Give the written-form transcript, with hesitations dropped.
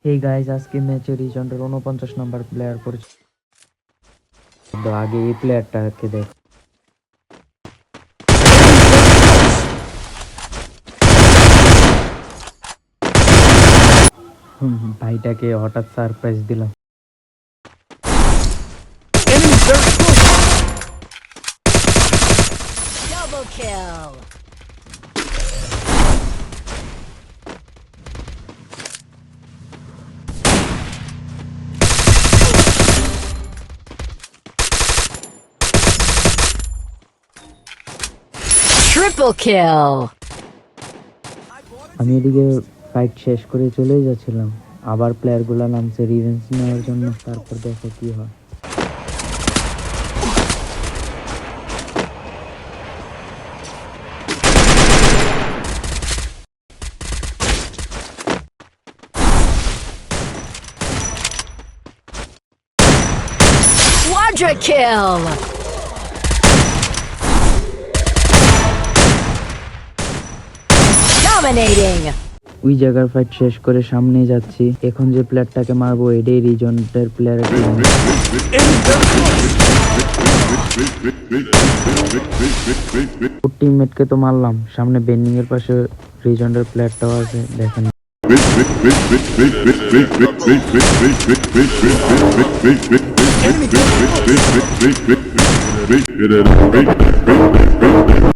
Hey guys, আজকে ম্যাচে রিজনের 49 number player পরিচিত। আগে এই প্লেয়ারটাকে দেখ। ভাইটাকে হঠাৎ সারপ্রাইজ দিলাম। Double kill. Triple kill. আমি এদিকে ফাইট শেষ করে চলেই যাচ্ছিলাম, আবার প্লেয়ারগুলো নামছে রিভেঞ্জ নেওয়ার জন্য। তারপর দেখো কি হয়। Quadra kill. Dominating. ওই জায়গার ফাইট শেষ করে সামনে যাচ্ছি। এখন যে প্লেয়ারটাকে মারবো এটাই রিজনের প্লেয়ার। টিমমেটকে তো মারলাম, সামনে বেন্ডিং এর পাশে রিজনের প্লেয়ারটাও আছে, দেখেন। Enemy